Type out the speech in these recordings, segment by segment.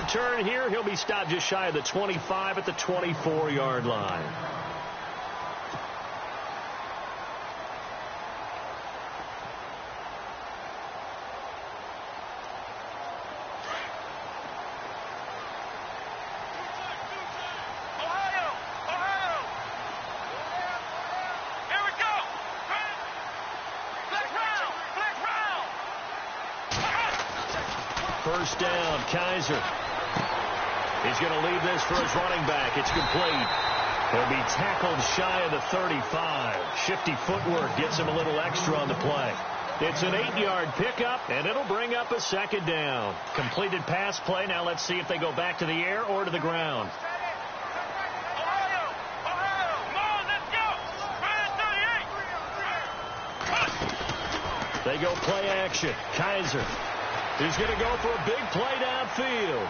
return here. He'll be stopped just shy of the 25 at the 24-yard line. First down, Kaiser. He's going to leave this for his running back. It's complete. He'll be tackled shy of the 35. Shifty footwork gets him a little extra on the play. It's an 8-yard pickup, and it'll bring up a second down. Completed pass play. Now let's see if they go back to the air or to the ground. They go play action. Kaiser. He's going to go for a big play downfield.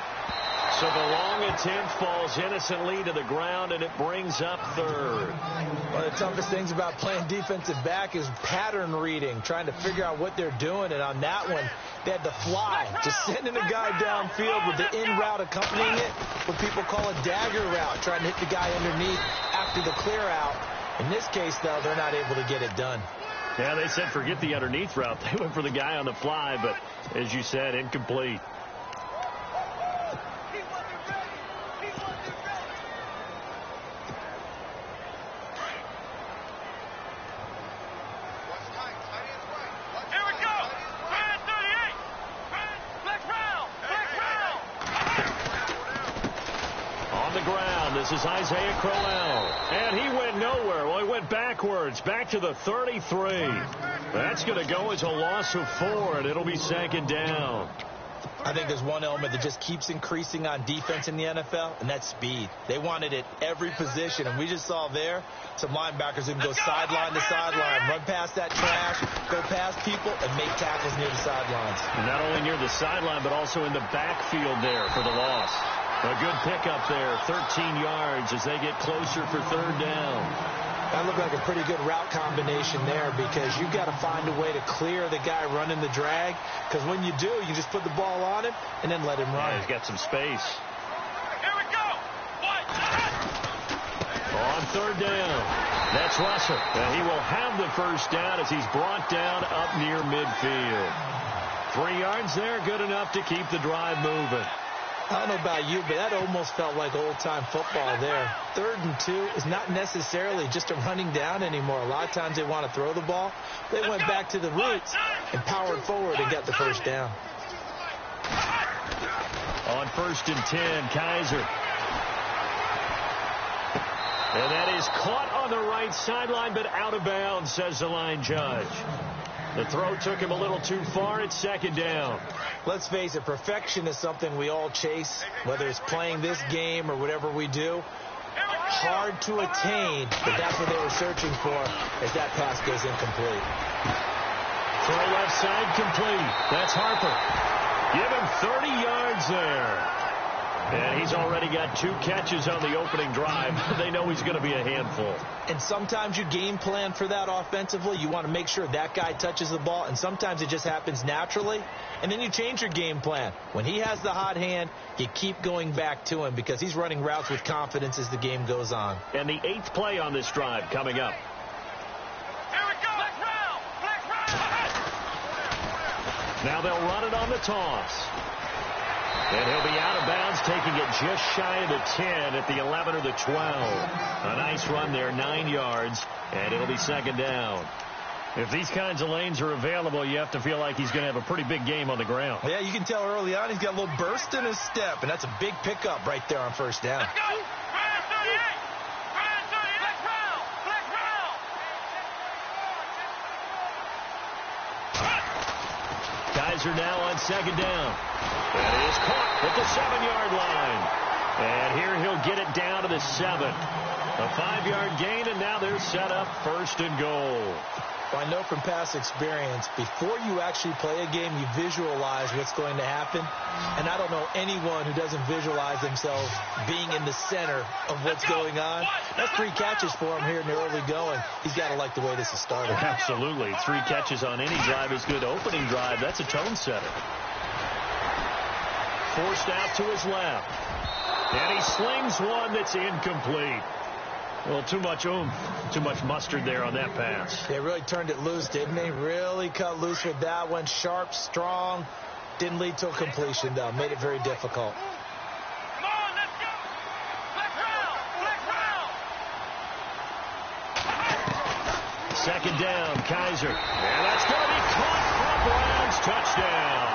So the long attempt falls innocently to the ground, and it brings up third. One of the toughest things about playing defensive back is pattern reading, trying to figure out what they're doing. And on that one, they had to fly, just sending a guy downfield with the in route accompanying it, what people call a dagger route, trying to hit the guy underneath after the clear out. In this case, though, they're not able to get it done. Yeah, they said forget the underneath route. They went for the guy on the fly, but as you said, incomplete. This is Isaiah Crowell, and he went nowhere. Well, he went backwards, back to the 33. That's going to go as a loss of 4, and it'll be second down. I think there's one element that just keeps increasing on defense in the NFL, and that's speed. They want it at every position, and we just saw there some linebackers who can go sideline to sideline, run past that trash, go past people, and make tackles near the sidelines. And not only near the sideline, but also in the backfield there for the loss. A good pickup there, 13 yards as they get closer for third down. That looked like a pretty good route combination there because you've got to find a way to clear the guy running the drag, because when you do, you just put the ball on him and then let him run. Yeah, he's got some space. Here we go. On third down, that's Russell. And he will have the first down as he's brought down up near midfield. 3 yards there, good enough to keep the drive moving. I don't know about you, but that almost felt like old-time football there. 3rd and 2 is not necessarily just a running down anymore. A lot of times they want to throw the ball. They went back to the roots and powered forward and got the first down. On 1st and 10, Kaiser. And that is caught on the right sideline, but out of bounds, says the line judge. The throw took him a little too far. It's second down. Let's face it, perfection is something we all chase, whether it's playing this game or whatever we do. Hard to attain, but that's what they were searching for as that pass goes incomplete. Throw left side complete. That's Harper. Give him 30 yards there. And he's already got 2 catches on the opening drive. They know he's going to be a handful. And sometimes you game plan for that offensively. You want to make sure that guy touches the ball, and sometimes it just happens naturally. And then you change your game plan. When he has the hot hand, you keep going back to him because he's running routes with confidence as the game goes on. And the 8th play on this drive coming up. Here we go. Flex route. Now they'll run it on the toss. And he'll be out of bounds, taking it just shy of the 10 at the 11 or the 12. A nice run there, 9 yards, and it'll be second down. If these kinds of lanes are available, you have to feel like he's going to have a pretty big game on the ground. Yeah, you can tell early on he's got a little burst in his step, and that's a big pickup right there on first down. Let's go. Brian 38. Brian 38. Flex route. Kaiser now on second down. And it is caught at the 7-yard line. And here he'll get it down to the 7. A 5-yard gain, and now they're set up 1st and goal. Well, I know from past experience, before you actually play a game, you visualize what's going to happen. And I don't know anyone who doesn't visualize themselves being in the center of what's going on. That's 3 catches for him here in the early going. He's got to like the way this is started. Absolutely. 3 catches on any drive is good. Opening drive, that's a tone setter. forced out to his left. And he slings one that's incomplete. Well, too much oomph, too much mustard there on that pass. They really turned it loose, didn't they? Really cut loose with that one. Sharp, strong. Didn't lead to a completion, though. Made it very difficult. Come on, let's go. Flex round. Flex round. Second down, Kaiser. And that's going to be caught for a Browns touchdown.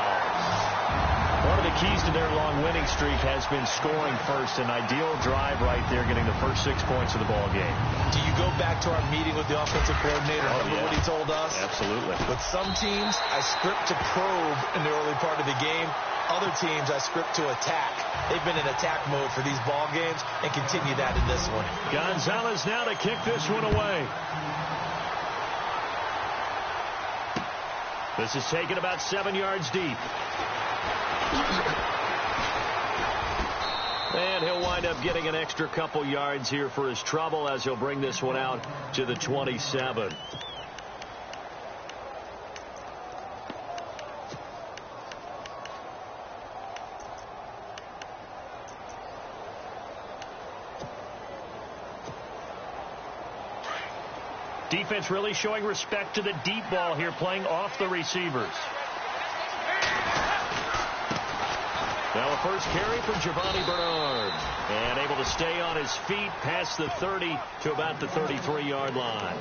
One of the keys to their long winning streak has been scoring first. An ideal drive right there, getting the first 6 points of the ball game. Do you go back to our meeting with the offensive coordinator? Remember what he told us? Absolutely. With some teams, I script to probe in the early part of the game. Other teams, I script to attack. They've been in attack mode for these ball games and continue that in this one. Gonzalez now to kick this one away. This is taken about 7 yards deep. And he'll wind up getting an extra couple yards here for his trouble as he'll bring this one out to the 27. Defense really showing respect to the deep ball here, playing off the receivers. Now a first carry for Giovanni Bernard. And able to stay on his feet past the 30 to about the 33-yard line.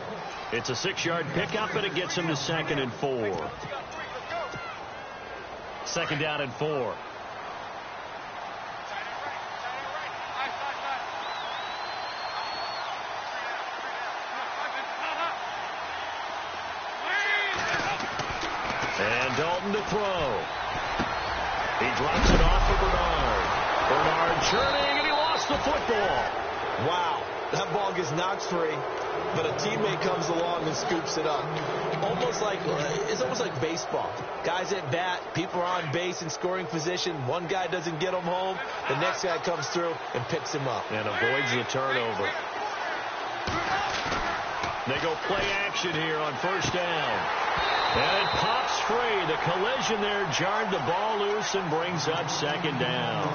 It's a 6-yard pickup, and it gets him to 2nd and 4. 2nd down and 4. And Dalton to throw. He drops it off for Bernard. Bernard churning, and he lost the football. Wow, that ball gets knocked free, but a teammate comes along and scoops it up. It's almost like baseball. Guys at bat, people are on base in scoring position. One guy doesn't get him home. The next guy comes through and picks him up. And avoids the turnover. They go play action here on first down. And it pops free. The collision there jarred the ball loose and brings up 2nd down.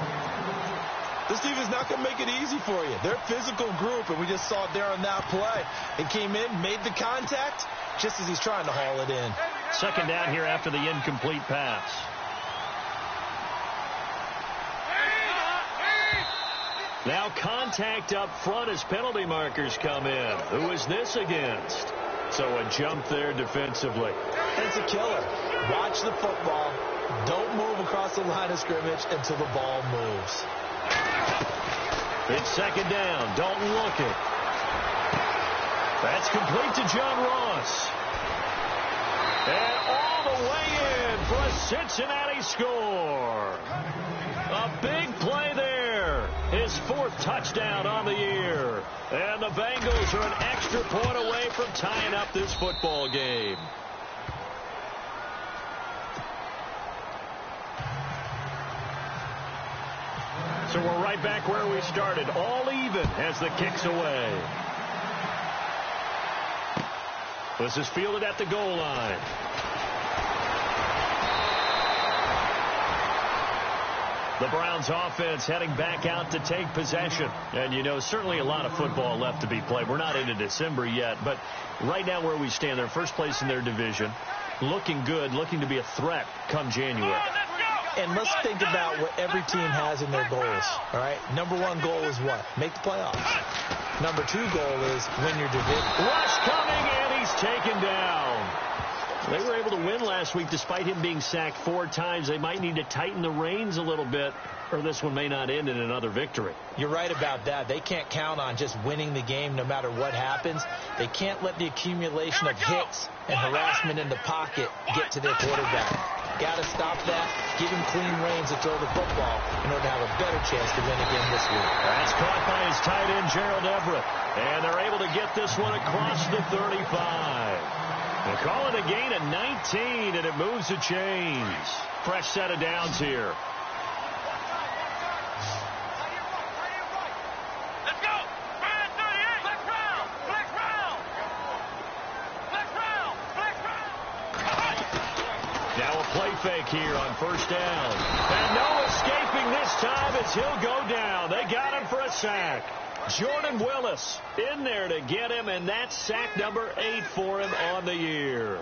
This team is not going to make it easy for you. They're a physical group, and we just saw it there on that play. It came in, made the contact, just as he's trying to haul it in. 2nd down here after the incomplete pass. Now contact up front as penalty markers come in. Who is this against? So a jump there defensively. It's a killer. Watch the football. Don't move across the line of scrimmage until the ball moves. It's 2nd down. Dalton looking. That's complete to John Ross. And all the way in for a Cincinnati score. A big play there. His 4th touchdown on the year. And the Bengals are an extra point away from tying up this football game. So we're right back where we started. All even as the kick's away. This is fielded at the goal line. The Browns offense heading back out to take possession. And, you know, certainly a lot of football left to be played. We're not into December yet, but right now where we stand, they're first place in their division. Looking good, looking to be a threat come January. And let's think about what every team has in their goals, all right? Number 1 goal is what? Make the playoffs. Number 2 goal is win your division. Rush coming, and he's taken down. They were able to win last week despite him being sacked 4 times. They might need to tighten the reins a little bit, or this one may not end in another victory. You're right about that. They can't count on just winning the game no matter what happens. They can't let the accumulation of hits and harassment in the pocket get to their quarterback. Got to stop that, give him clean reins to throw the football in order to have a better chance to win again this week. That's caught by his tight end, Gerald Everett. And they're able to get this one across the 35. They call it a gain of 19, and it moves the chains. Fresh set of downs here. Let's go. 38. Flex round. Flex round. Flex round. Flex round. Now a play fake here on first down. And no escaping this time as he'll go down. They got him for a sack. Jordan Willis in there to get him, and that's sack number 8 for him on the year.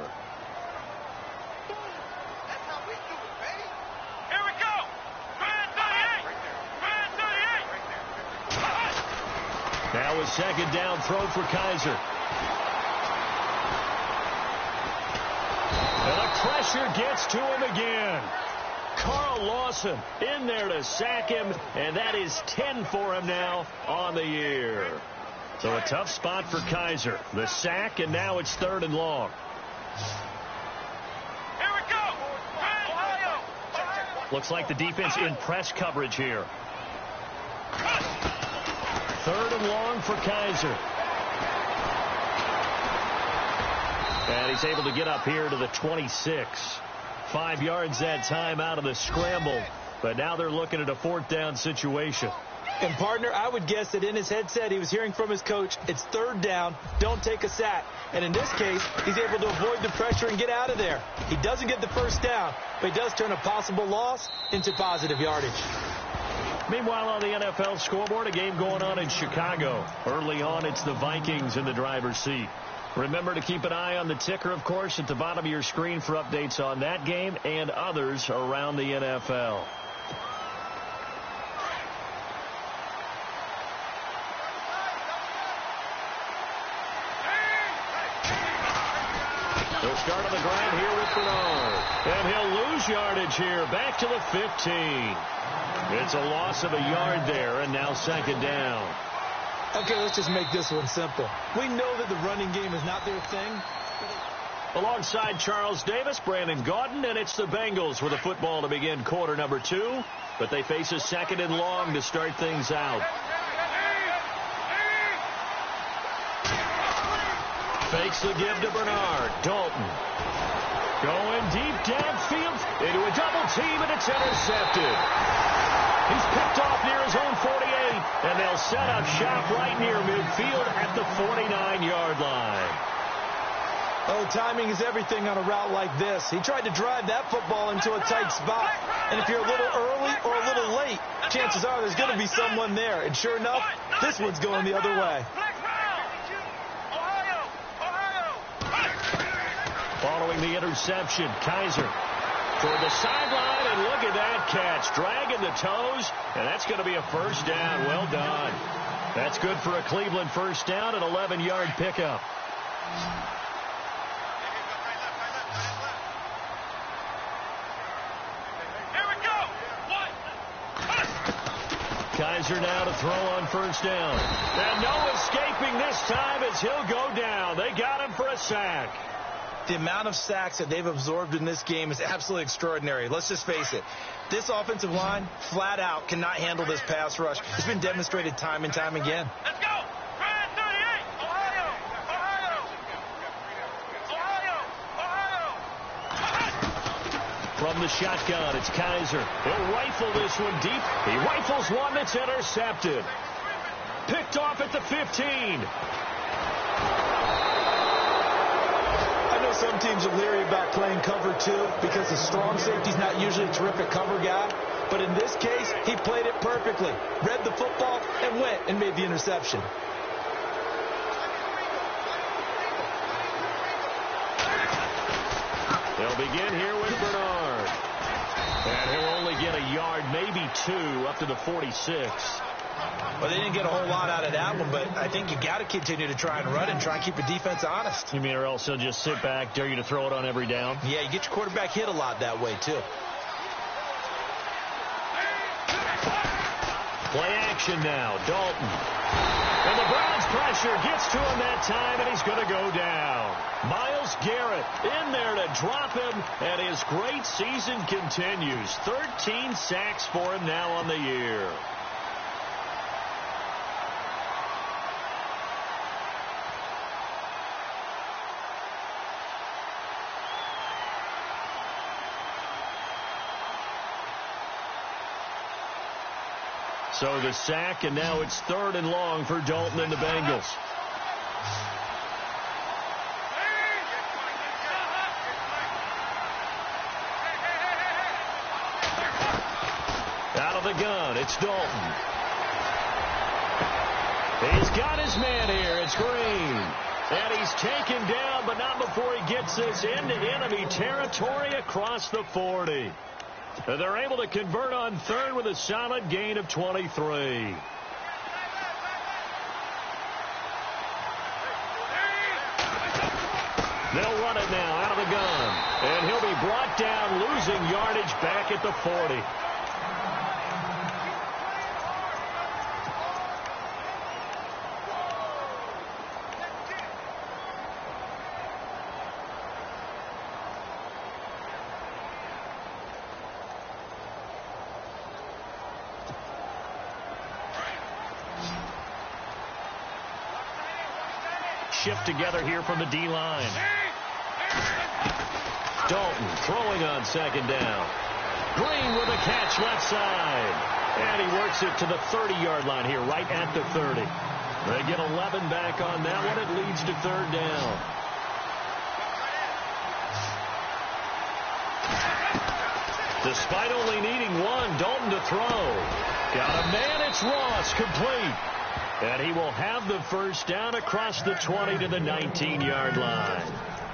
Here we go. Try 38. Now a second down throw for Kaiser. And the pressure gets to him again. Carl Lawson in there to sack him, and that is 10 for him now on the year. So a tough spot for Kaiser. The sack, and now it's 3rd and long. Here we go. Ohio. Looks like the defense in press coverage here. 3rd and long for Kaiser. And he's able to get up here to the 26. 5 yards that time out of the scramble. But now they're looking at a 4th down situation. And, partner, I would guess that in his headset he was hearing from his coach, it's 3rd down, don't take a sack. And in this case, he's able to avoid the pressure and get out of there. He doesn't get the 1st down, but he does turn a possible loss into positive yardage. Meanwhile, on the NFL scoreboard, a game going on in Chicago. Early on, it's the Vikings in the driver's seat. Remember to keep an eye on the ticker, of course, at the bottom of your screen for updates on that game and others around the NFL. He'll start on the ground here with Bernard. And he'll lose yardage here, back to the 15. It's a loss of a yard there, and now 2nd down. Okay, let's just make this one simple. We know that the running game is not their thing. Alongside Charles Davis, Brandon Gaudin, and it's the Bengals with a football to begin quarter number 2. But they face a 2nd and long to start things out. Fakes the give to Bernard. Dalton going deep downfield into a double team, and it's intercepted. He's picked off near his own 48, and they'll set up shop right near midfield at the 49-yard line. Oh, timing is everything on a route like this. He tried to drive that football into a tight spot. And if you're a little early or a little late, chances are there's going to be someone there. And sure enough, this one's going the other way. Following the interception, Kaiser toward the sideline, and look at that catch. Dragging the toes, and that's going to be a 1st down. Well done. That's good for a Cleveland 1st down, an 11-yard pickup. Here we go. Kaiser now to throw on 1st down. And no escaping this time as he'll go down. They got him for a sack. The amount of sacks that they've absorbed in this game is absolutely extraordinary. Let's just face it. This offensive line, flat out, cannot handle this pass rush. It's been demonstrated time and time again. Let's go. Try 38. Ohio. From the shotgun, it's Kaiser. He'll rifle this one deep. He rifles one that's intercepted. Picked off at the 15. Some teams are leery about playing cover 2 because the strong safety's not usually a terrific cover guy. But in this case, he played it perfectly. Read the football and went and made the interception. They'll begin here with Bernard. And he'll only get a yard, maybe 2, up to the 46. Well, they didn't get a whole lot out of that one, but I think you got to continue to try and run and try and keep the defense honest. You mean or else he'll just sit back, dare you to throw it on every down? Yeah, you get your quarterback hit a lot that way, too. Play action now, Dalton. And the Browns pressure gets to him that time, and he's going to go down. Myles Garrett in there to drop him, and his great season continues. 13 sacks for him now on the year. So the sack, and now it's 3rd and long for Dalton and the Bengals. It's Dalton. He's got his man here. It's Green. And he's taken down, but not before he gets this into enemy territory across the 40. And they're able to convert on third with a solid gain of 23. They'll run it now out of the gun. And he'll be brought down, losing yardage back at the 40. Shift together here from the D-line. Dalton throwing on second down. Green with a catch left side. And he works it to the 30-yard line here, right at the 30. They get 11 back on that one. It leads to third down. Despite only needing one, Dalton to throw. Got a man, it's Ross, complete. And he will have the first down across the 20 to the 19-yard line.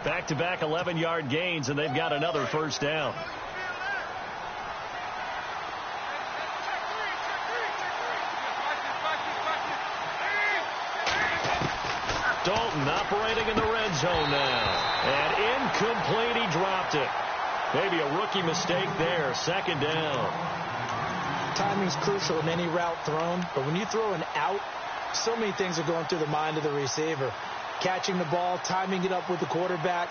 Back-to-back 11-yard gains, and they've got another first down. Dalton operating in the red zone now. And incomplete, he dropped it. Maybe a rookie mistake there. Second down. Timing's crucial in any route thrown, but when you throw an out, so many things are going through the mind of the receiver. Catching the ball, timing it up with the quarterback.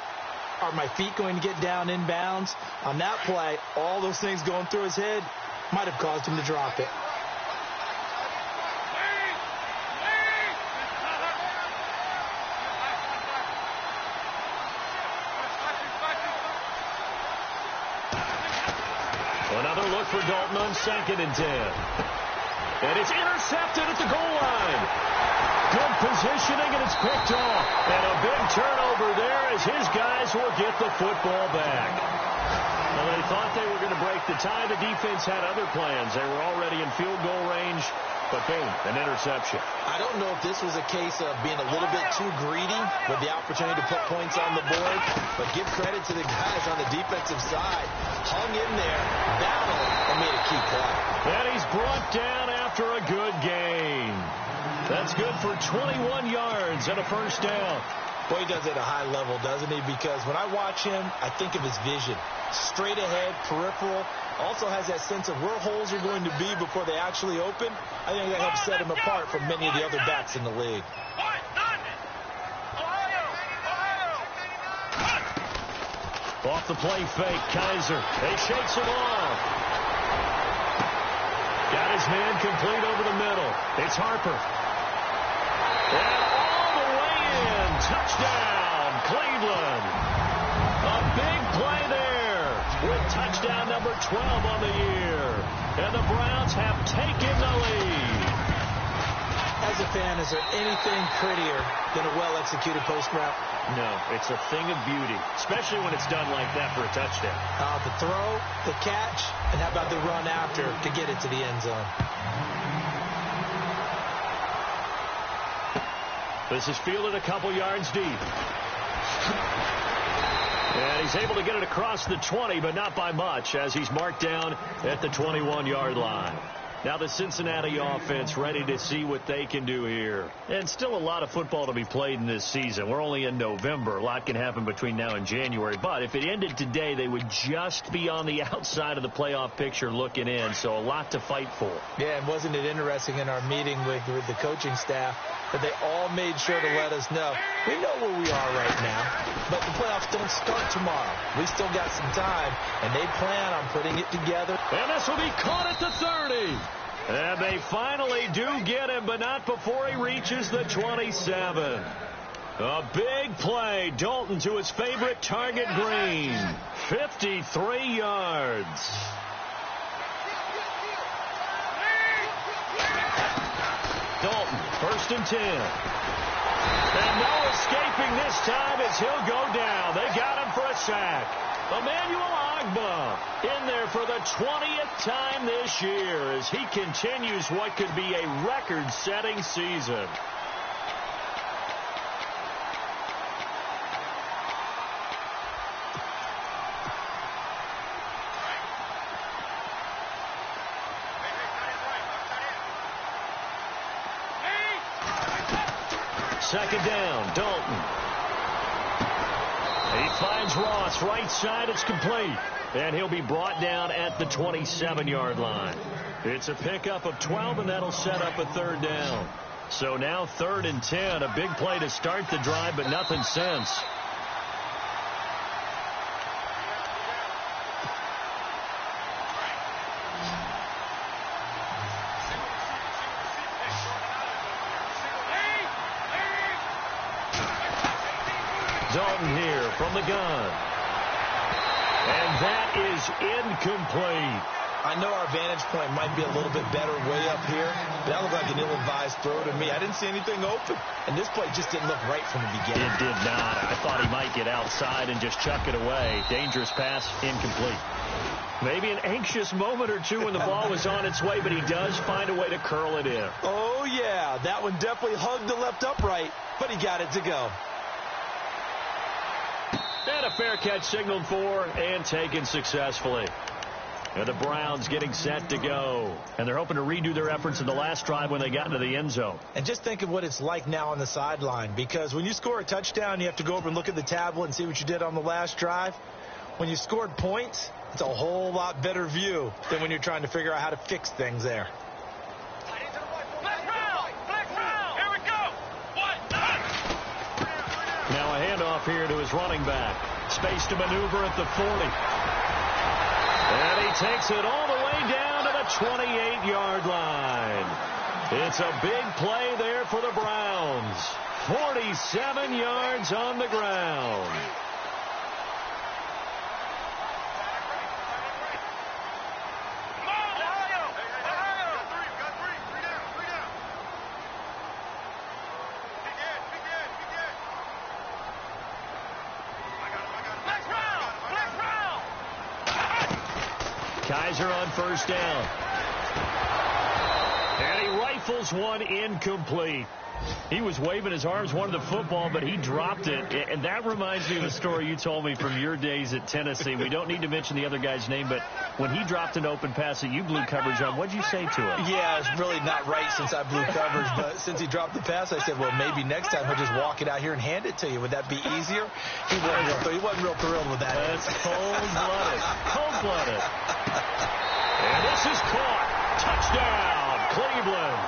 Are my feet going to get down in bounds? On that play, all those things going through his head might have caused him to drop it. Another look for Dalton on 2nd and 10. And it's intercepted at the goal line. Good positioning, and it's picked off. And a big turnover there as his guys will get the football back. Well, they thought they were going to break the tie. The defense had other plans. They were already in field goal range. But boom, an interception. I don't know if this was a case of being a little bit too greedy with the opportunity to put points on the board, but give credit to the guys on the defensive side. Hung in there, battled, and made a key play. And he's brought down after a good gain. That's good for 21 yards and a first down. Boy, he does it at a high level, doesn't he? Because when I watch him, I think of his vision. Straight ahead, peripheral. Also has that sense of where holes are going to be before they actually open. I think that helps set him apart from many of the other backs in the league. Off the play fake, Kaiser. He shakes him off. Got his man complete over the middle. It's Harper. And all the way in. Touchdown, Cleveland. A big play there with touchdown number 12 on the year. And the Browns have taken the lead. As a fan, is there anything prettier than a well-executed post route? No, it's a thing of beauty, especially when it's done like that for a touchdown. The throw, the catch, and how about the run after to get it to the end zone? This is fielded a couple yards deep. And he's able to get it across the 20, but not by much, as he's marked down at the 21-yard line. Now the Cincinnati offense ready to see what they can do here. And still a lot of football to be played in this season. We're only in November. A lot can happen between now and January. But if it ended today, they would just be on the outside of the playoff picture looking in. So a lot to fight for. Yeah, and wasn't it interesting in our meeting with the coaching staff that they all made sure to let us know, we know where we are right now, but the playoffs don't start tomorrow. We still got some time, and they plan on putting it together. And this will be caught at the 30. And they finally do get him, but not before he reaches the 27. A big play. Dalton to his favorite target, Green. 53 yards. Dalton, 1st and 10. And no escaping this time as he'll go down. They got him for a sack. Emmanuel Ogbah in there for the 20th time this year as he continues what could be a record-setting season. Second down, Dalton. He finds Ross right side. It's complete. And he'll be brought down at the 27-yard line. It's a pickup of 12, and that'll set up a third down. So now 3rd and 10. A big play to start the drive, but nothing since. Dalton here from the gun. And that is incomplete. I know our vantage point might be a little bit better way up here, but that looked like an ill-advised throw to me. I didn't see anything open. And this play just didn't look right from the beginning. It did not. I thought he might get outside and just chuck it away. Dangerous pass, incomplete. Maybe an anxious moment or two when the ball was on its way, but he does find a way to curl it in. Oh, yeah. That one definitely hugged the left upright, but he got it to go. And a fair catch signaled for and taken successfully. And the Browns getting set to go. And they're hoping to redo their efforts in the last drive when they got into the end zone. And just think of what it's like now on the sideline. Because when you score a touchdown, you have to go over and look at the tablet and see what you did on the last drive. When you scored points, it's a whole lot better view than when you're trying to figure out how to fix things there. Here we go. Now a handoff here to his running back. Space to maneuver at the 40. And he takes it all the way down to the 28-yard line. It's a big play there for the Browns. 47 yards on the ground. Kaiser on first down. And he rifles one incomplete. He was waving his arms, wanted the football, but he dropped it. And that reminds me of a story you told me from your days at Tennessee. We don't need to mention the other guy's name, but when he dropped an open pass that you blew coverage on, what'd you say to him? Yeah, it's really not right since I blew coverage, but since he dropped the pass, I said, well, maybe next time he'll just walk it out here and hand it to you. Would that be easier? He wasn't real thrilled with that. That's cold-blooded. Cold-blooded. And this is caught. Touchdown, Cleveland.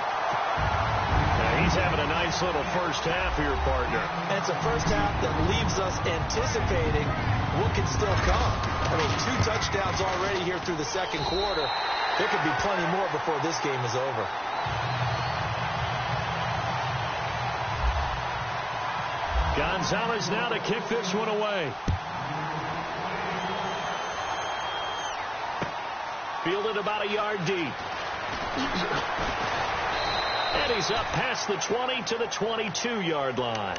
He's having a nice little first half here, partner. And it's a first half that leaves us anticipating what can still come. I mean, 2 touchdowns already here through the second quarter. There could be plenty more before this game is over. Gonzalez now to kick this one away. Fielded about a yard deep. And he's up past the 20 to the 22-yard line.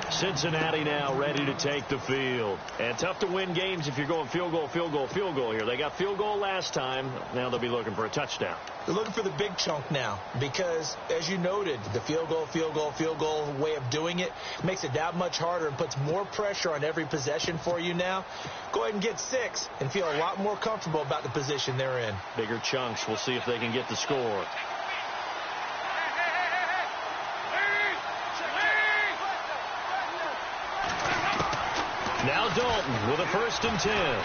Cincinnati now ready to take the field. And tough to win games if you're going field goal, field goal, field goal here. They got field goal last time. Now they'll be looking for a touchdown. They're looking for the big chunk now because, as you noted, the field goal way of doing it makes it that much harder and puts more pressure on every possession for you now. Go ahead and get 6 and feel a lot more comfortable about the position they're in. Bigger chunks. We'll see if they can get the score. Now Dalton with a 1st and 10.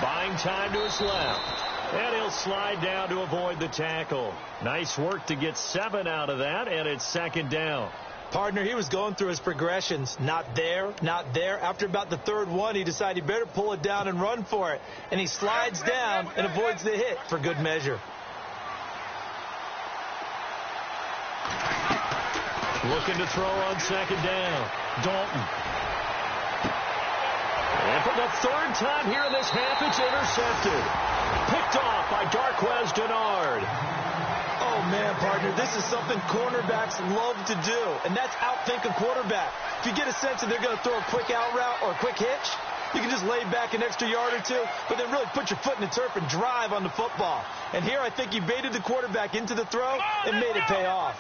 Buying time to his left. And he'll slide down to avoid the tackle. Nice work to get 7 out of that, and it's 2nd down. Partner, he was going through his progressions. Not there, not there. After about the 3rd one, he decided he better pull it down and run for it. And he slides down and avoids the hit for good measure. Looking to throw on 2nd down. Dalton. And for the 3rd time here in this half, it's intercepted. Picked off by Darquez Dennard. Oh, man, partner. This is something cornerbacks love to do, and that's outthink a quarterback. If you get a sense that they're going to throw a quick out route or a quick hitch, you can just lay back an extra yard or two, but then really put your foot in the turf and drive on the football. And here I think you baited the quarterback into the throw and made it pay off.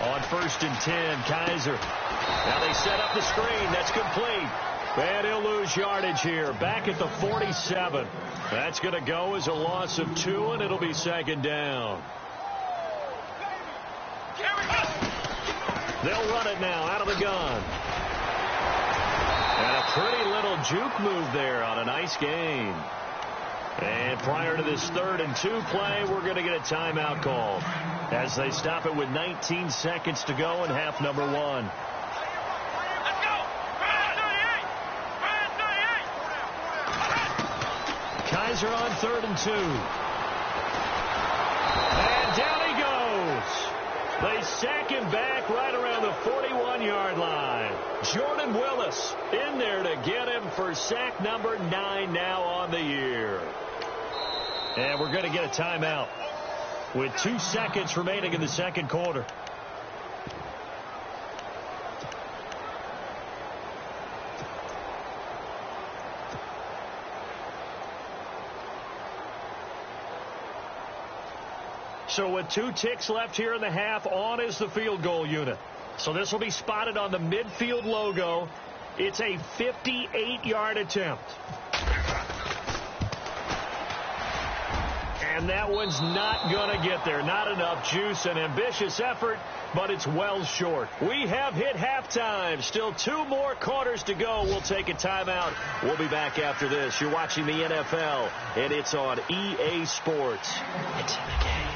On 1st and 10, Kaiser. Now they set up the screen. That's complete. And he'll lose yardage here. Back at the 47. That's going to go as a loss of 2, and it'll be 2nd down. They'll run it now out of the gun. And a pretty little juke move there on a nice gain. And prior to this 3rd and 2 play, we're going to get a timeout call as they stop it with 19 seconds to go in half number 1. Kaiser on 3rd and 2. And down he goes. They sack him back right around the 41-yard line. Jordan Willis in there to get him for sack number 9 now on the year. And we're going to get a timeout with 2 seconds remaining in the 2nd quarter. So with 2 ticks left here in the half, on is the field goal unit. So this will be spotted on the midfield logo. It's a 58-yard attempt. And that one's not going to get there. Not enough juice. An ambitious effort, but it's well short. We have hit halftime. Still 2 more quarters to go. We'll take a timeout. We'll be back after this. You're watching the NFL, and it's on EA Sports. It's in the game.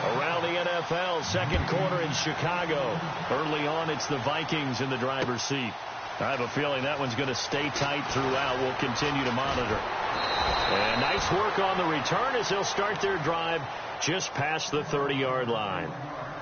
Around the NFL, 2nd quarter in Chicago. Early on, it's the Vikings in the driver's seat. I have a feeling that one's going to stay tight throughout. We'll continue to monitor. And nice work on the return as they'll start their drive just past the 30-yard line.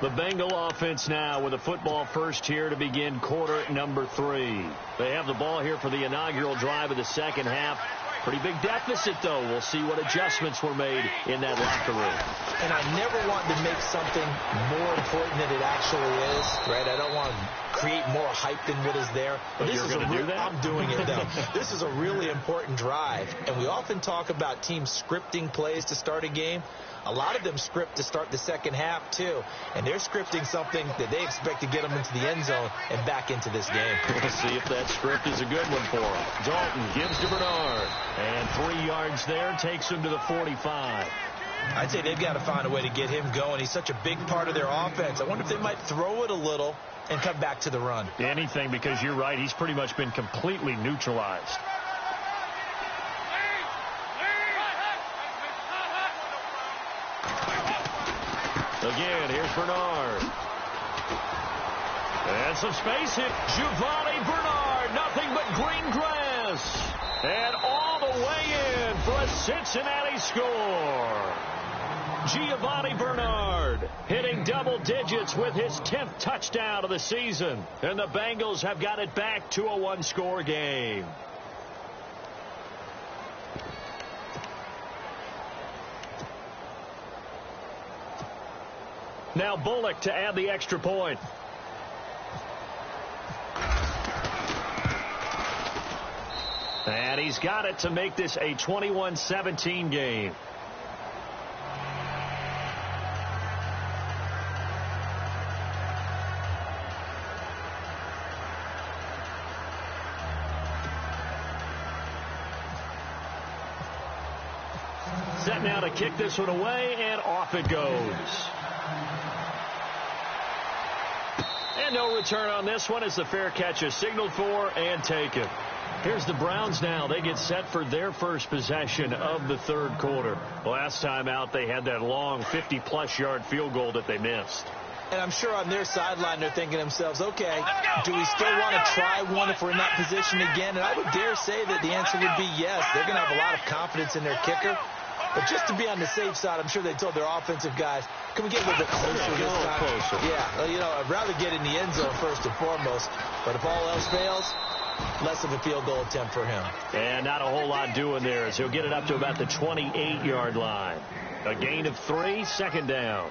The Bengal offense now with a football first here to begin quarter number 3. They have the ball here for the inaugural drive of the 2nd half. Pretty big deficit, though. We'll see what adjustments were made in that locker room. And I never want to make something more important than it actually is, right? I don't want to create more hype than what is there. But you're going to do that? I'm doing it, though. This is a really important drive, and we often talk about teams scripting plays to start a game. A lot of them script to start the 2nd half, too. And they're scripting something that they expect to get them into the end zone and back into this game. We'll see if that script is a good one for them. Dalton gives to Bernard. And 3 yards there takes him to the 45. I'd say they've got to find a way to get him going. He's such a big part of their offense. I wonder if they might throw it a little and come back to the run. Anything, because you're right. He's pretty much been completely neutralized. Again, here's Bernard. And some space hit. Giovanni Bernard. Nothing but green grass. And all the way in for a Cincinnati score. Giovanni Bernard hitting double digits with his 10th touchdown of the season. And the Bengals have got it back to a 1-score game. Now Bullock to add the extra point. And he's got it to make this a 21-17 game. Set now to kick this one away, and off it goes. And no return on this one as the fair catch is signaled for and taken. Here's the Browns now. They get set for their first possession of the 3rd quarter. Last time out, they had that long 50-plus yard field goal that they missed. And I'm sure on their sideline they're thinking to themselves, okay, do we still want to try one if we're in that position again? And I would dare say that the answer would be yes. They're going to have a lot of confidence in their kicker. But just to be on the safe side, I'm sure they told their offensive guys, can we get a little bit closer this time? Closer. Yeah, well, you know, I'd rather get in the end zone first and foremost. But if all else fails, less of a field goal attempt for him. And not a whole lot doing there, as he'll get it up to about the 28-yard line. A gain of 3, second down.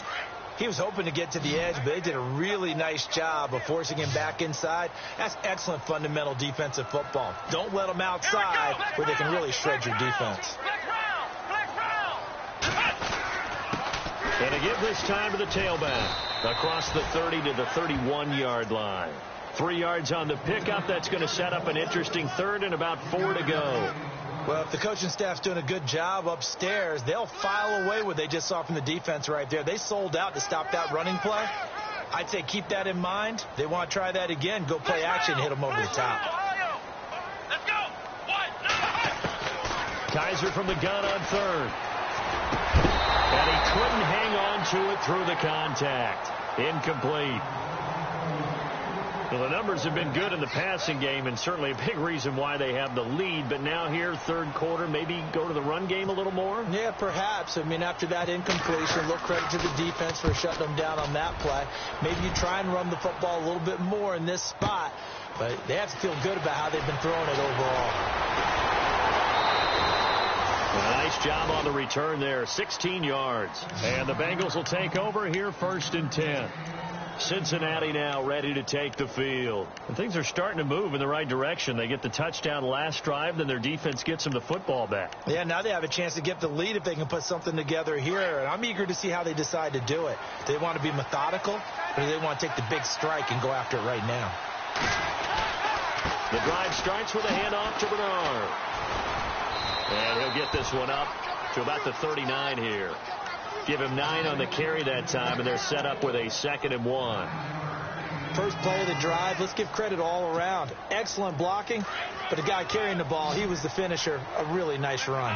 He was hoping to get to the edge, but they did a really nice job of forcing him back inside. That's excellent fundamental defensive football. Don't let them outside where they can really shred your defense. And to give this time to the tailback across the 30 to the 31-yard line. 3 yards on the pickup. That's going to set up an interesting third and about 4 to go. Well, if the coaching staff's doing a good job upstairs, they'll file away what they just saw from the defense right there. They sold out to stop that running play. I'd say keep that in mind. They want to try that again. Go play action, hit them over the top. Let's go. Kaiser from the gun on third. And he couldn't hang on to it through the contact. Incomplete. Well, the numbers have been good in the passing game, and certainly a big reason why they have the lead. But now here, third quarter, maybe go to the run game a little more? Yeah, perhaps. I mean, after that incompletion, a little credit to the defense for shutting them down on that play. Maybe you try and run the football a little bit more in this spot. But they have to feel good about how they've been throwing it overall. Nice job on the return there, 16 yards. And the Bengals will take over here, 1st and 10. Cincinnati now ready to take the field. And things are starting to move in the right direction. They get the touchdown last drive, then their defense gets them the football back. Yeah, now they have a chance to get the lead if they can put something together here. And I'm eager to see how they decide to do it. Do they want to be methodical, or do they want to take the big strike and go after it right now? The drive starts with a handoff to Bernard. And he'll get this one up to about the 39 here. Give him 9 on the carry that time, and they're set up with a 2nd and 1. First play of the drive, let's give credit all around. Excellent blocking, but the guy carrying the ball, he was the finisher. A really nice run.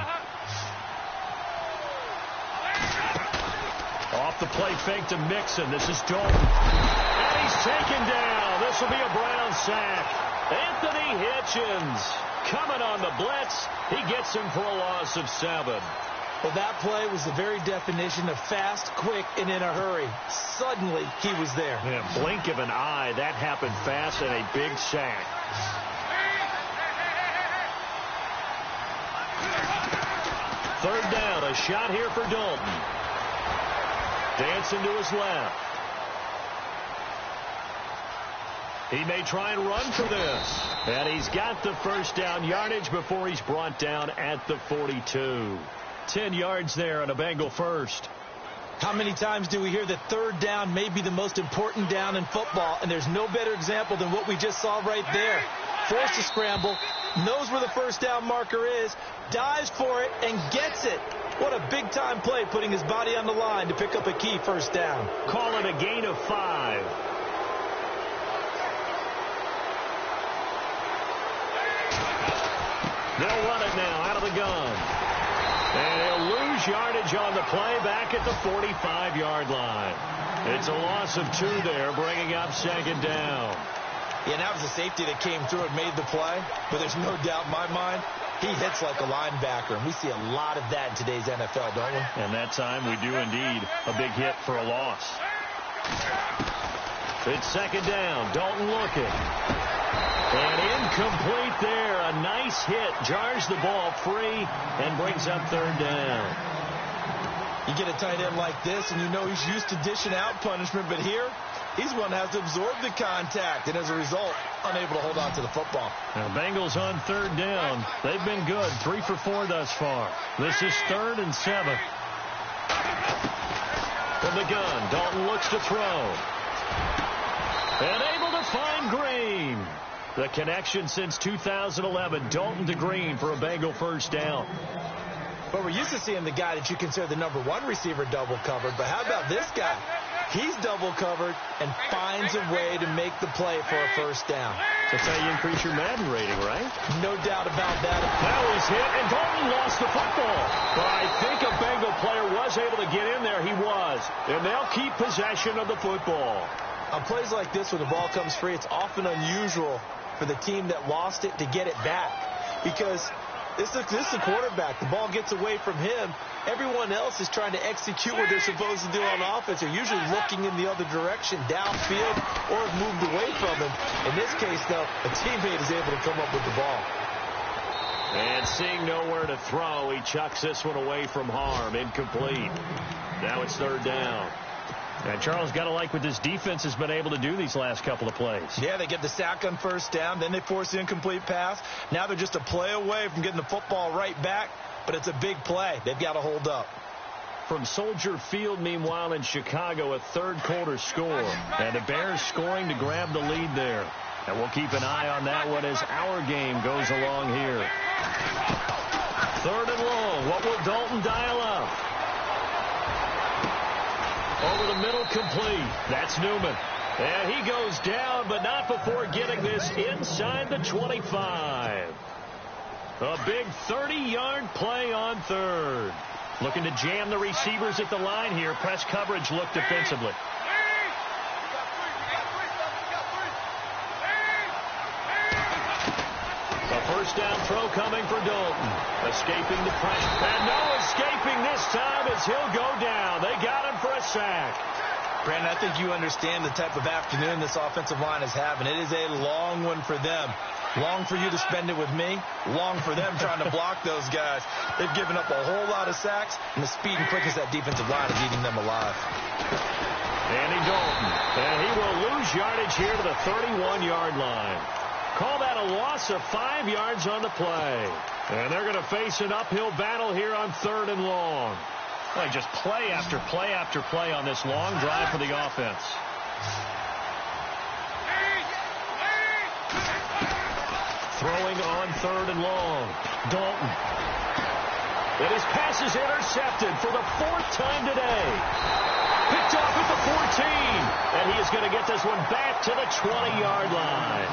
Off the play fake to Mixon. This is Dalton. And he's taken down. This will be a Brown sack. Anthony Hitchens coming on the blitz. He gets him for a loss of 7. Well, that play was the very definition of fast, quick, and in a hurry. Suddenly, he was there. Yeah, blink of an eye. That happened fast and a big sack. Third down, a shot here for Dalton. Dancing to his left. He may try and run for this. And he's got the first down yardage before he's brought down at the 42. 10 yards there on a Bengal first. How many times do we hear that third down may be the most important down in football, and there's no better example than what we just saw right there. Forced to scramble, knows where the first down marker is, dives for it, and gets it. What a big-time play, putting his body on the line to pick up a key first down. Call it a gain of 5. They'll run it now out of the gun. And he'll lose yardage on the play back at the 45-yard line. It's a loss of 2 there, bringing up 2nd down. Yeah, that was the safety that came through and made the play. But there's no doubt in my mind, he hits like a linebacker. And we see a lot of that in today's NFL, don't we? And that time we do indeed a big hit for a loss. It's 2nd down. Dalton looking. And incomplete there. A nice hit. Jars the ball free and brings up 3rd down. You get a tight end like this, and you know he's used to dishing out punishment. But here, he's one that has to absorb the contact. And as a result, unable to hold on to the football. Now, Bengals on 3rd down. They've been good. 3 for 4 thus far. This is 3rd and 7. From the gun, Dalton looks to throw. And able to find Green. The connection since 2011, Dalton to Green for a Bengal first down. But we're used to seeing the guy that you consider the number 1 receiver double covered. But how about this guy? He's double covered and finds a way to make the play for a first down. That's how you increase your Madden rating, right? No doubt about that. Now he's hit, and Dalton lost the football. But I think a Bengal player was able to get in there. He was. And they'll keep possession of the football. On plays like this, when the ball comes free, it's often unusual for the team that lost it to get it back. Because This is a quarterback. The ball gets away from him. Everyone else is trying to execute what they're supposed to do on offense. They're usually looking in the other direction, downfield, or have moved away from him. In this case, though, a teammate is able to come up with the ball. And seeing nowhere to throw, he chucks this one away from harm. Incomplete. Now it's third down. And Charles, got to like what this defense has been able to do these last couple of plays. Yeah, they get the sack on first down, then they force the incomplete pass. Now they're just a play away from getting the football right back, but it's a big play. They've got to hold up. From Soldier Field, meanwhile, in Chicago, a third-quarter score. And the Bears scoring to grab the lead there. And we'll keep an eye on that one as our game goes along here. Third and long. What will Dalton dial up? Over the middle, complete. That's Newman. And he goes down, but not before getting this inside the 25. A big 30-yard play on third. Looking to jam the receivers at the line here. Press coverage look defensively. A first down throw coming for Dalton. Escaping the pressure. And no escaping this time as he'll go down. They got him for a sack. Brandon, I think you understand the type of afternoon this offensive line is having. It is a long one for them. Long for you to spend it with me. Long for them trying to block those guys. They've given up a whole lot of sacks, and the speed and quickness of that defensive line is eating them alive. Andy Dalton. And he will lose yardage here to the 31-yard line. Call that a loss of 5 yards on the play. And they're going to face an uphill battle here on third and long. Well, just play after play after play on this long drive for the offense. Throwing on third and long. Dalton. And his pass is intercepted for the fourth time today. Picked off at the 14. And he is going to get this one back to the 20-yard line.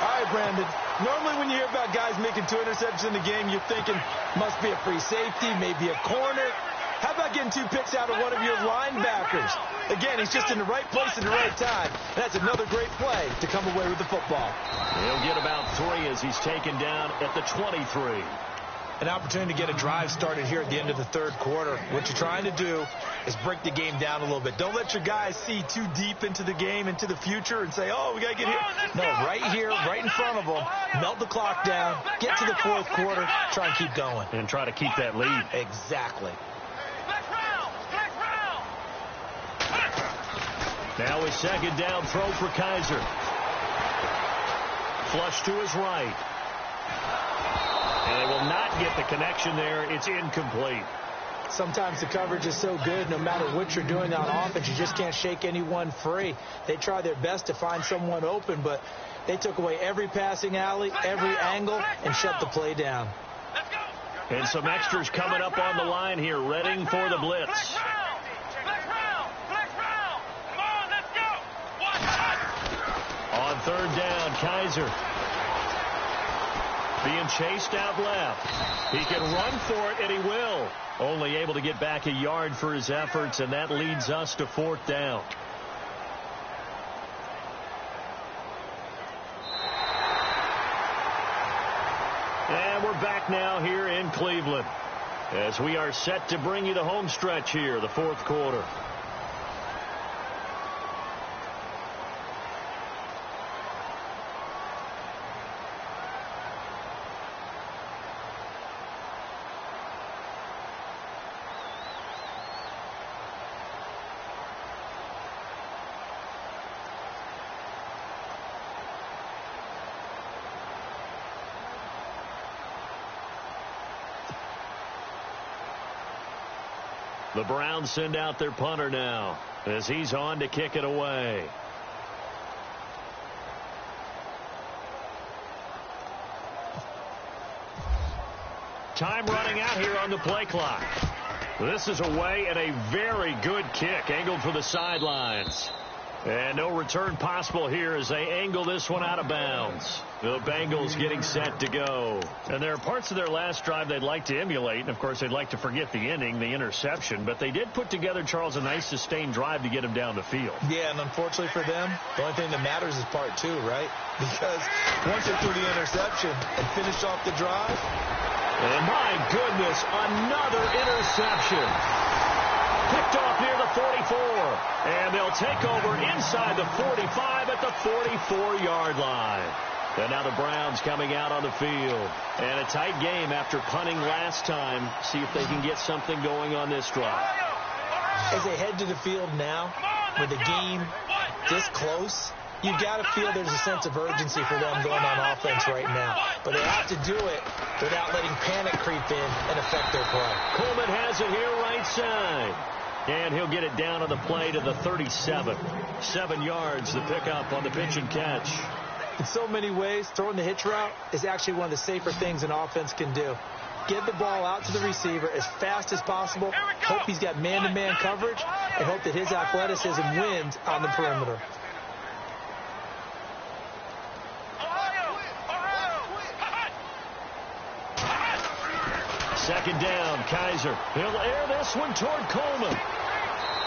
All right, Brandon. Normally when you hear about guys making 2 interceptions in the game, you're thinking must be a free safety, maybe a corner. How about getting 2 picks out of one of your linebackers? Again, he's just in the right place at the right time. That's another great play to come away with the football. He'll get about 3 as he's taken down at the 23. An opportunity to get a drive started here at the end of the third quarter. What you're trying to do is break the game down a little bit. Don't let your guys see too deep into the game, into the future, and say, oh, we got to get here. No, right here, right in front of them. Melt the clock down, get to the fourth quarter, try and keep going. And try to keep that lead. Exactly. Now a second down throw for Kaiser. Flush to his right. And they will not get the connection there. It's incomplete. Sometimes the coverage is so good, no matter what you're doing on offense, you just can't shake anyone free. They try their best to find someone open, but they took away every passing alley, every angle, and shut the play down. And some extras coming up on the line here, readying for the blitz. On third down, Kaiser. Being chased out left. He can run for it, and he will. Only able to get back a yard for his efforts, and that leads us to fourth down. And we're back now here in Cleveland as we are set to bring you the home stretch here, the fourth quarter. The Browns send out their punter now as he's on to kick it away. Time running out here on the play clock. This is away and a very good kick angled for the sidelines. And no return possible here as they angle this one out of bounds. The Bengals getting set to go. And there are parts of their last drive they'd like to emulate. And, of course, they'd like to forget the ending, the interception. But they did put together, Charles, a nice sustained drive to get him down the field. Yeah, and unfortunately for them, the only thing that matters is part two, right? Because once they threw the interception and finished off the drive. And, my goodness, another interception. Picked off near the 44, and they'll take over inside the 45 at the 44-yard line. And now the Browns coming out on the field. And a tight game after punting last time. See if they can get something going on this drive. As they head to the field now, with the game this close, you've got to feel there's a sense of urgency for them going on offense right now. But they have to do it without letting panic creep in and affect their play. Coleman has it here right side. And he'll get it down on the play to the 37. 7 yards to pick up on the pitch and catch. In so many ways, throwing the hitch route is actually one of the safer things an offense can do. Get the ball out to the receiver as fast as possible, hope he's got man-to-man coverage, and hope that his athleticism wins on the perimeter. Second down, Kaiser. He'll air this one toward Coleman.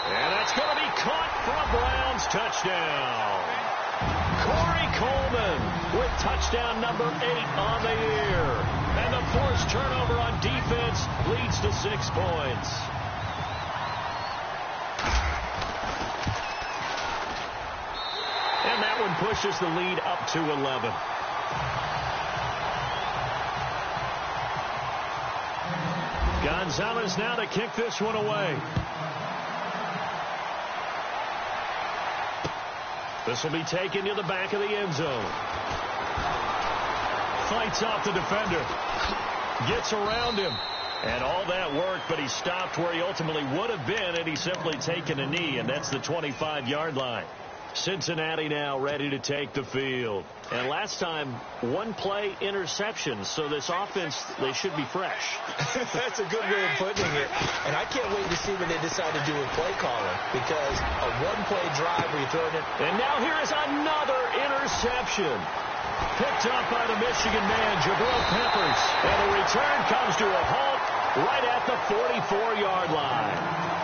And that's going to be caught for a Browns touchdown. Corey Coleman with touchdown number 8 on the year. And the forced turnover on defense leads to 6 points. And that one pushes the lead up to 11. Gonzalez now to kick this one away. This will be taken to the back of the end zone. Fights off the defender. Gets around him. And all that work, but he stopped where he ultimately would have been had he simply taken a knee, and that's the 25-yard line. Cincinnati now ready to take the field. And last time, 1-play interception, so this offense, they should be fresh. That's a good way of putting it. And I can't wait to see when they decide to do a play calling, because a 1-play drive where you throw it in. And now here is another interception. Picked up by the Michigan man, Jabril Peppers. And the return comes to a halt right at the 44-yard line.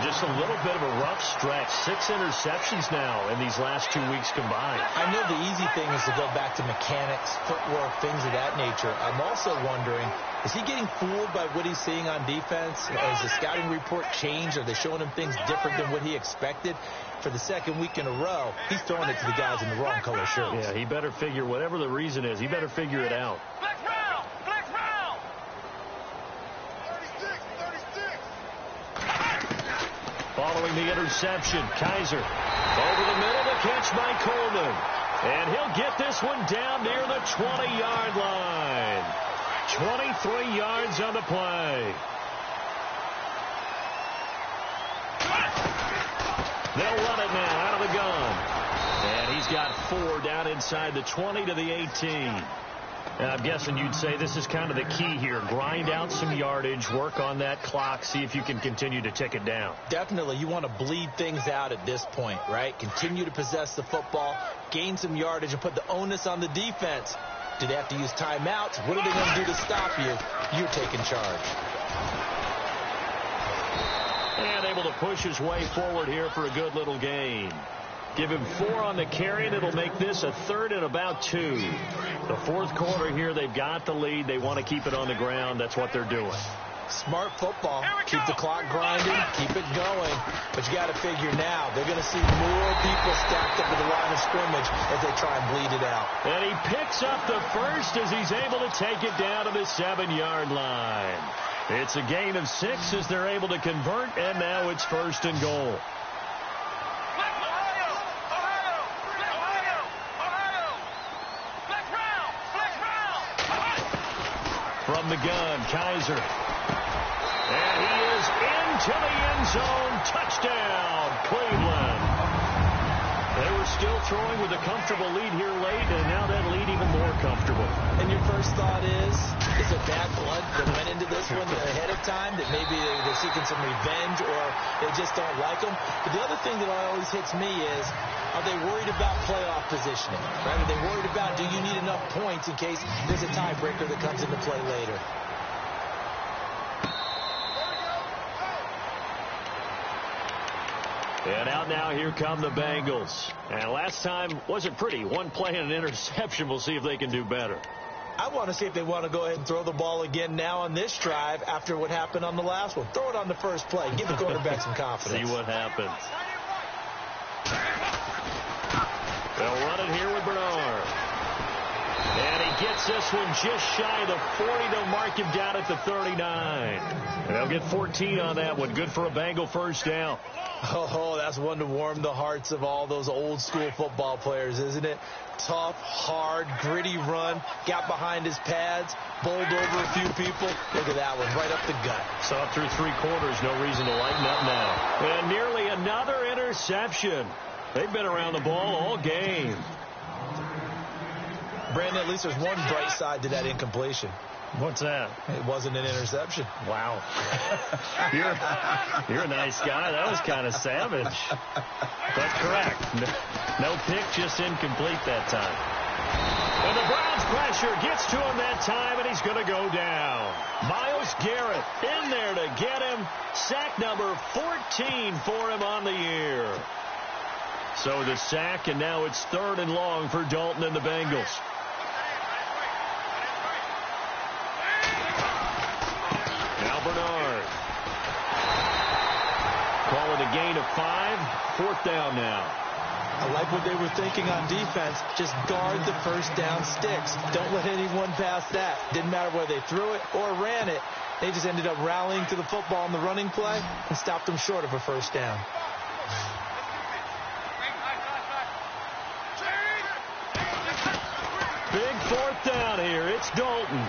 Just a little bit of a rough stretch. 6 interceptions now in these last 2 weeks combined. I know the easy thing is to go back to mechanics, footwork, things of that nature. I'm also wondering, is he getting fooled by what he's seeing on defense? Has the scouting report changed? Are they showing him things different than what he expected? For the second week in a row, he's throwing it to the guys in the wrong color shirts. Yeah, he better figure, whatever the reason is, he better figure it out. Flex round! Flex round! 36. Following the interception, Kaiser over the middle to catch by Coleman. And he'll get this one down near the 20-yard line. 23 yards on the play. They'll run it now out of the gun. And he's got 4 down inside the 20 to the 18. And I'm guessing you'd say this is kind of the key here. Grind out some yardage, work on that clock, see if you can continue to tick it down. Definitely. You want to bleed things out at this point, right? Continue to possess the football, gain some yardage, and put the onus on the defense. Do they have to use timeouts? What are they going to do to stop you? You're taking charge. And able to push his way forward here for a good little gain. Give him 4 on the carry, and it'll make this a 3rd and about 2. The 4th quarter here, they've got the lead. They want to keep it on the ground. That's what they're doing. Smart football. Keep the clock grinding. Keep it going. But you got to figure now, they're going to see more people stacked up at the line of scrimmage as they try and bleed it out. And he picks up the first as he's able to take it down to the 7-yard line. It's a gain of 6 as they're able to convert, and now it's 1st and goal. From the gun, Kaiser. And he is into the end zone. Touchdown, Cleveland. They were still throwing with a comfortable lead here late, and now that lead even more comfortable. And your first thought is there bad blood that went into this one ahead of time, that maybe they're seeking some revenge or they just don't like them? But the other thing that always hits me is, are they worried about playoff positioning? Right? Are they worried about, do you need enough points in case there's a tiebreaker that comes into play later? And out now, here come the Bengals. And last time wasn't pretty. One play and an interception. We'll see if they can do better. I want to see if they want to go ahead and throw the ball again now on this drive after what happened on the last one. Throw it on the first play. Give the quarterback some confidence. See what happens. They'll run it here with Bernard. And he gets this one just shy of the 40. They'll mark him down at the 39. And they'll get 14 on that one. Good for a Bengal first down. Oh, that's one to warm the hearts of all those old school football players, isn't it? Tough, hard, gritty run. Got behind his pads. Bowled over a few people. Look at that one, right up the gut. Saw through 3 quarters. No reason to lighten up now. And nearly another interception. They've been around the ball all game. Brandon, at least there's one bright side to that incompletion. What's that? It wasn't an interception. Wow. You're a nice guy. That was kind of savage. But correct. No pick, just incomplete that time. And the Browns pressure gets to him that time, and he's going to go down. Myles Garrett in there to get him. Sack number 14 for him on the year. So the sack, and now it's 3rd and long for Dalton and the Bengals. Now Bernard. Call it a gain of 5. 4th down now. I like what they were thinking on defense. Just guard the first down sticks. Don't let anyone pass that. Didn't matter whether they threw it or ran it. They just ended up rallying to the football on the running play and stopped them short of a first down. Big 4th down here. It's Dalton.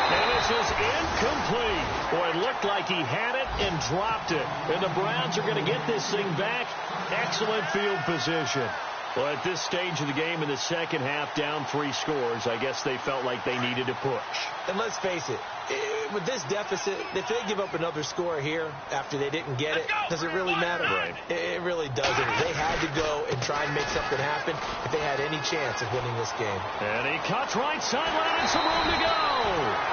And this is incomplete. Boy, it looked like he had it and dropped it. And the Browns are going to get this thing back. Excellent field position. Well, at this stage of the game in the second half, down 3 scores, I guess they felt like they needed to push. And let's face it, with this deficit, if they give up another score here after they didn't get it, does it really matter? Right. It really doesn't. They had to go and try and make something happen if they had any chance of winning this game. And he cuts right sideline and some room to go.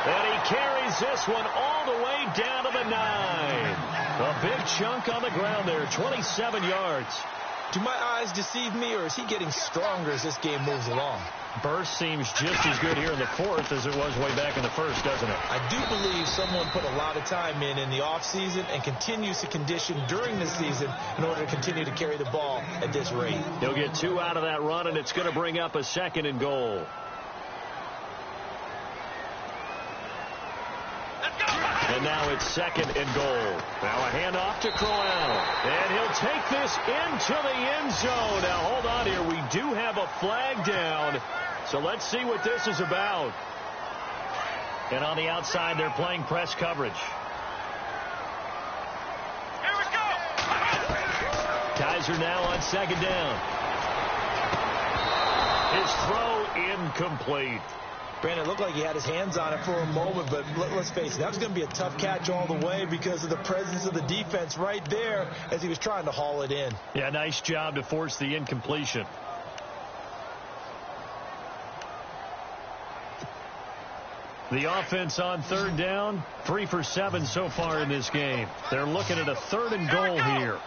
And he carries this one all the way down to the 9. A big chunk on the ground there, 27 yards. Do my eyes deceive me, or is he getting stronger as this game moves along? Burst seems just as good here in the 4th as it was way back in the 1st, doesn't it? I do believe someone put a lot of time in the offseason and continues to condition during the season in order to continue to carry the ball at this rate. He'll get 2 out of that run, and it's going to bring up a 2nd and goal. And now it's 2nd and goal. Now a handoff to Crowell. And he'll take this into the end zone. Now hold on here. We do have a flag down. So let's see what this is about. And on the outside, they're playing press coverage. Here we go. Kaiser now on 2nd down. His throw incomplete. Brandon, it looked like he had his hands on it for a moment, but let's face it, that was going to be a tough catch all the way because of the presence of the defense right there as he was trying to haul it in. Yeah, nice job to force the incompletion. The offense on 3rd down, 3 for 7 so far in this game. They're looking at a 3rd and goal here.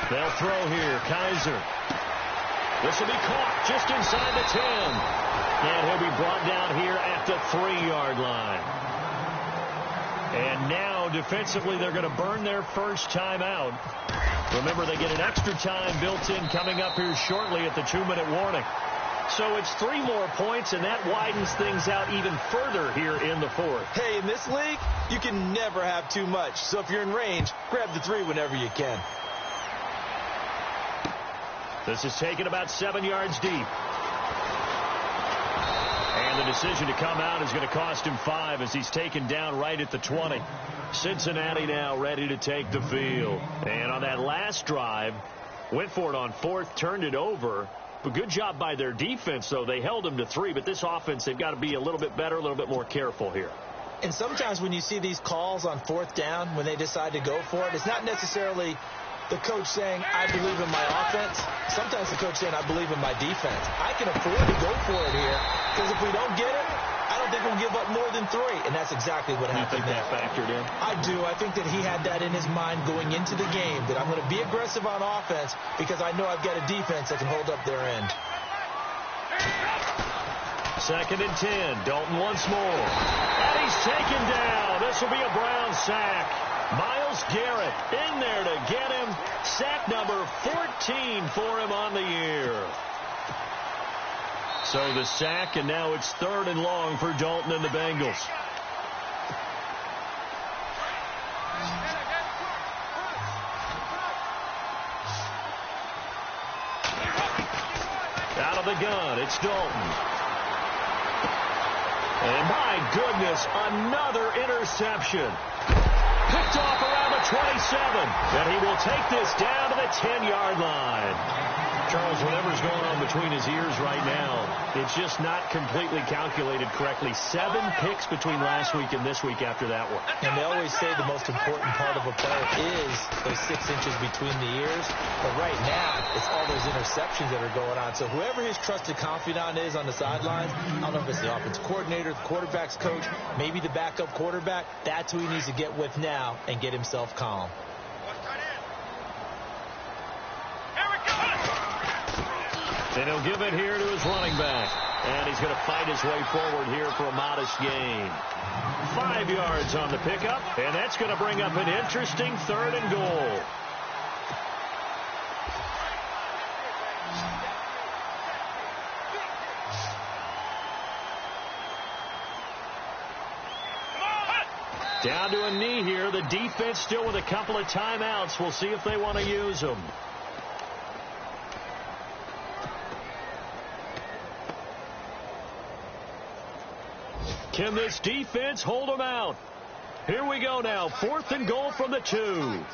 They'll throw here. Kaiser. This will be caught just inside the 10. And he'll be brought down here at the 3-yard line. And now, defensively, they're going to burn their first time out. Remember, they get an extra time built in coming up here shortly at the 2-minute warning. So it's 3 more points, and that widens things out even further here in the 4th. Hey, in this league, you can never have too much. So if you're in range, grab the 3 whenever you can. This is taken about 7 yards deep. And the decision to come out is going to cost him 5 as he's taken down right at the 20. Cincinnati now ready to take the field. And on that last drive, went for it on 4th, turned it over. But good job by their defense, though. They held them to 3, but this offense, they've got to be a little bit better, a little bit more careful here. And sometimes when you see these calls on 4th down, when they decide to go for it, it's not necessarily the coach saying, I believe in my offense. Sometimes the coach saying, I believe in my defense. I can afford to go for it here because if we don't get it, I don't think we'll give up more than 3. And that's exactly what happened. You think that factored in? I do. I think that he had that in his mind going into the game, that I'm going to be aggressive on offense because I know I've got a defense that can hold up their end. 2nd and 10. Dalton once more. And he's taken down. This will be a Brown sack. Myles Garrett in there to get him. Sack number 14 for him on the year. So the sack, and now it's 3rd and long for Dalton and the Bengals. Out of the gun, it's Dalton. And my goodness, another interception. Picked off around the 27. And he will take this down to the 10-yard line. Charles, whatever's going on between his ears right now, it's just not completely calculated correctly. 7 picks between last week and this week after that one. And they always say the most important part of a player is those 6 inches between the ears. But right now, it's all those interceptions that are going on. So whoever his trusted confidant is on the sidelines, I don't know if it's the offensive coordinator, the quarterback's coach, maybe the backup quarterback, that's who he needs to get with now and get himself calm. And he'll give it here to his running back. And he's going to fight his way forward here for a modest gain. 5 yards on the pickup. And that's going to bring up an interesting 3rd and goal. Down to a knee here. The defense still with a couple of timeouts. We'll see if they want to use them. Can this defense hold them out? Here we go now. 4th and goal from the 2.